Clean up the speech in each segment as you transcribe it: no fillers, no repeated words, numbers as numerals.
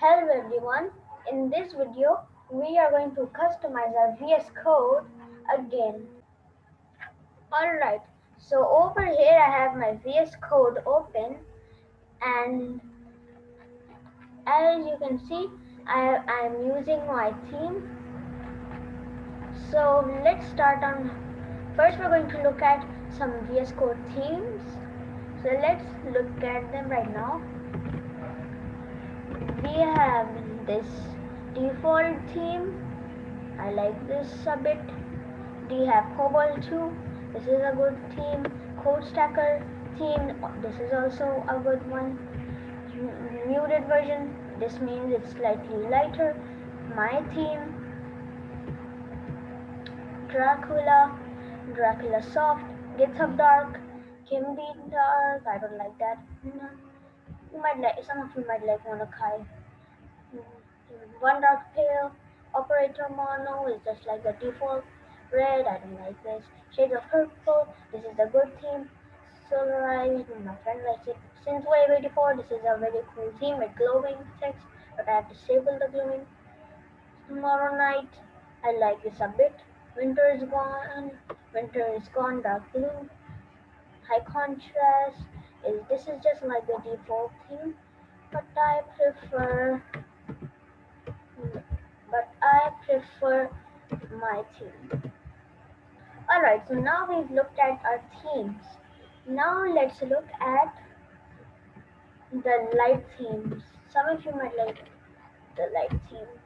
Hello everyone, in this video we are going to customize our VS Code again. Alright, so over here I have my VS Code open, and as you can see I am using my theme. So let's start on, first we're going to look at some VS Code themes. So let's look at them right now. We have this default theme. I like this a bit. We have Cobalt 2. This is a good theme. Code Stacker theme. This is also a good one. Muted version. This means it's slightly lighter. My theme. Dracula Soft. GitHub Dark. Kimby Dark. I don't like that. No. You might like. Some of you might like Monokai. One Dark Pale. Operator Mono is just like the default. Red, I don't like this. Shades of Purple, this is a good theme. Solarized, my friend likes it. Synthwave 84, this is a very cool theme with glowing text, but I have disabled the glowing. Tomorrow Night, I like this a bit. Winter is gone, dark blue. High contrast, this is just like the default theme, but I prefer my theme. Alright, so now we've looked at our themes. Now let's look at the light themes. Some of you might like the light themes.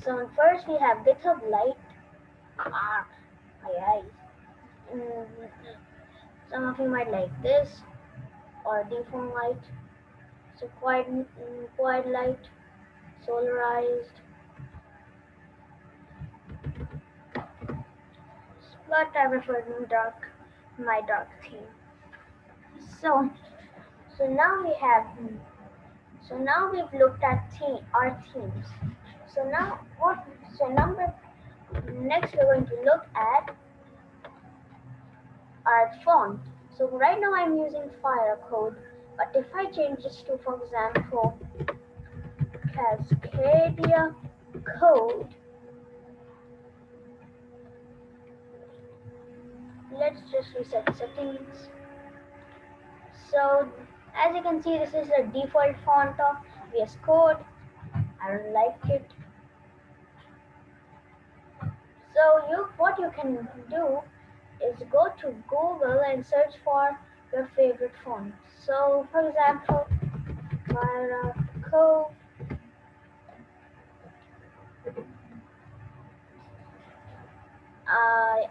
So first we have GitHub Light. My eyes. Mm, Some of you might like this or default light. So quiet light, solarized. But I prefer my dark theme. So so now we have So now we've looked at our themes. So now next we're going to look at our font. So right now I'm using Firecode, but if I change this to, for example, Cascadia Code, let's just reset settings. So as you can see, this is the default font of VS Code. I don't like it. So what you can do is go to Google and search for your favorite font. So for example, Firecode.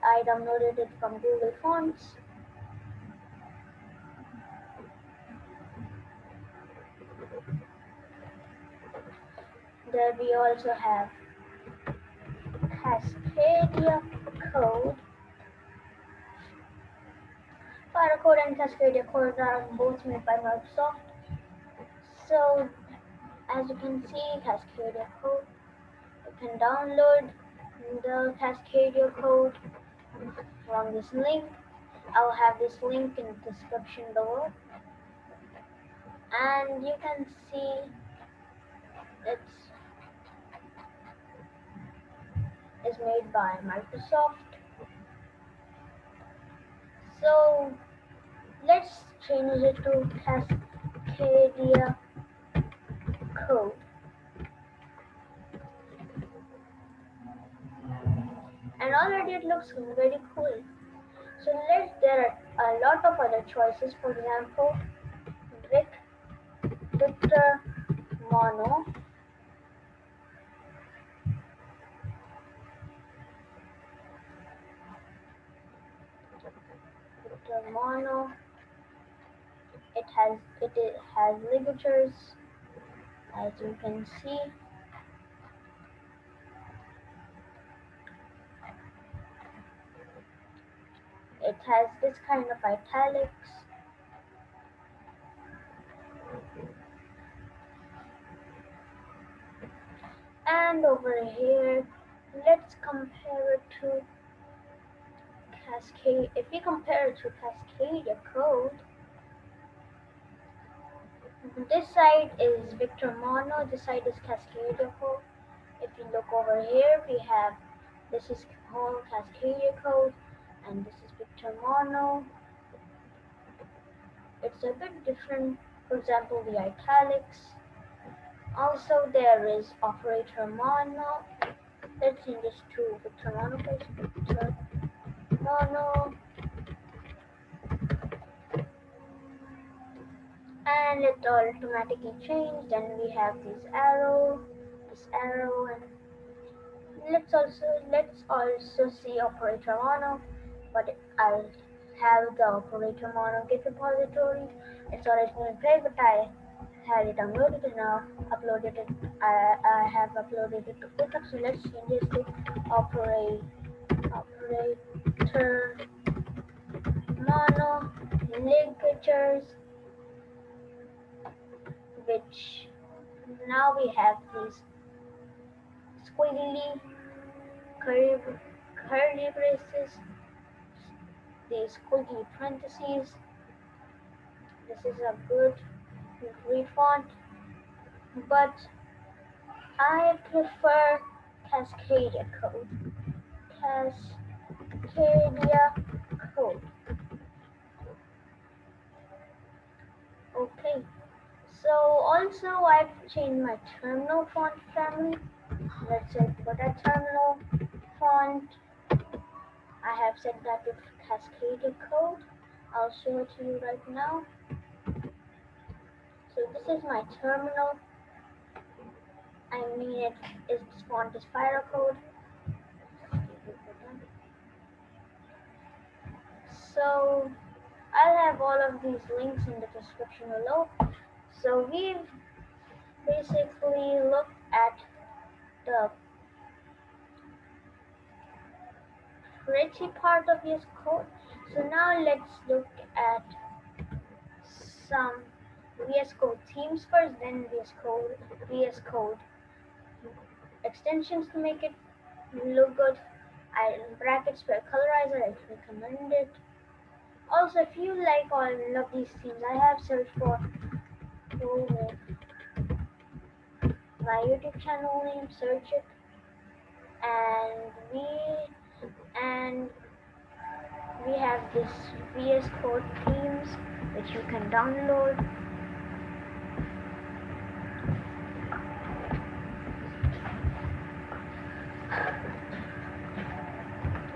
I downloaded it from Google Fonts. There we also have Cascadia Code. Firecode and Cascadia Code are both made by Microsoft. So as you can see, Cascadia Code, you can download the Cascadia Code from this link. I'll have this link in the description below. And you can see it's made by Microsoft. So let's change it to Cascadia Code. And already it looks very cool. So there are a lot of other choices. For example, Victor Mono. Victor Mono. It has ligatures, as you can see. It has this kind of italics. And over here, let's compare it to Cascade. If we compare it to Cascadia Code, This side is Victor Mono, this side is Cascadia code. If you look over here, we have this is whole Cascadia code, and this is Victor Mono. It's a bit different. For example, the italics. Also, there is operator mono. Let's change this to Victor Mono, please. Victor Mono, and it automatically changed. Then we have this arrow, and let's also see operator mono, but I'll have the operator mono Git repository. It's originally played, but I had it downloaded and now uploaded it. I have uploaded it to GitHub. So let's change this to operator mono ligatures, which now we have these squiggly curly, curly braces, these squiggly parentheses. This is a good free font, but I prefer Cascadia code. Cascadia code. Okay. So also I've changed my terminal font family. Let's say for that terminal font, I have set that to Cascadia code. I'll show it to you right now. So this is my terminal. I mean its font is Pyro code. So I'll have all of these links in the description below. So we've basically looked at the pretty part of VS Code. So now let's look at some VS Code themes first, then VS Code extensions to make it look good. Brackets per colorizer, I recommend it. Also, if you like all of these themes, I have searched for my YouTube channel name, search it, and we have this VS Code themes which you can download.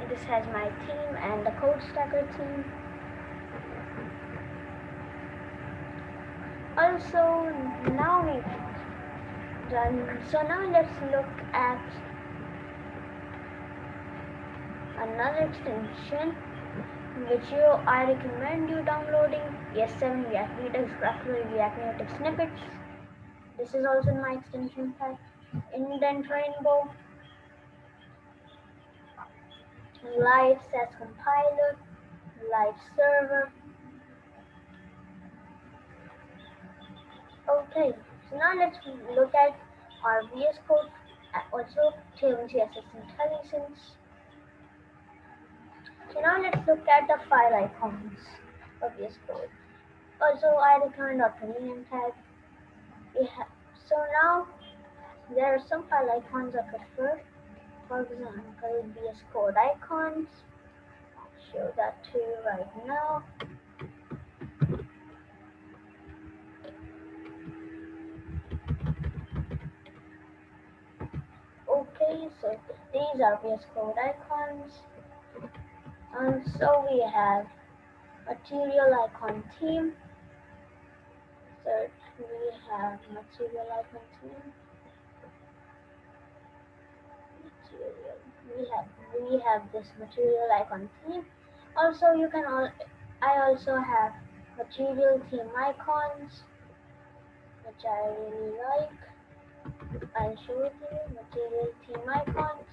This has my theme and the code stacker theme. Also, now we've done. So now let's look at another extension which I recommend you downloading. ES7 React Redux Graphical React Native Snippets. This is also in my extension pack. Indent Rainbow, Live SAS Compiler, Live Server. Okay, so now let's look at our VS Code, also Tailwind CSS IntelliSense. So now let's look at the file icons of VS Code. Also, I recommend rename tag. So now there are some file icons I prefer. For example, VS Code icons. I'll show that to you right now. Okay, so these are VS Code icons. And so we have material icon theme. Search, we have material icon theme. We have this material icon theme. Also, I also have material theme icons, which I really like. I'll show it to you. Material theme icons.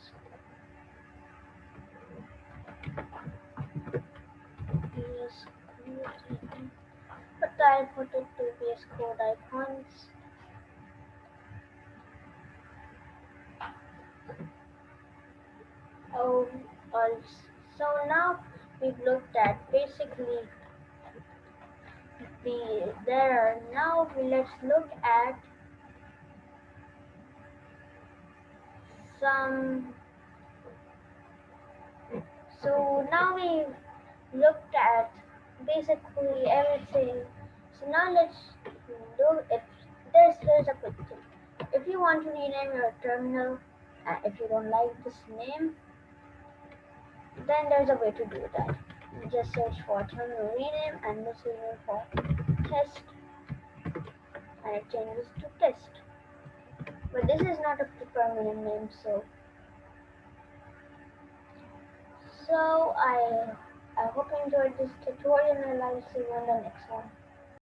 VS Code, but I'll put it to VS Code icons. Oh, so now we've looked at basically be there. Now let's look at some. So now we've looked at basically everything. So now let's look if there's a quick tip. If you want to rename your terminal and if you don't like this name, then there's a way to do that. You just search for terminal rename and this is for test and it changes to test. But this is not a permanent name, so I hope you enjoyed this tutorial and I'll see you in the next one.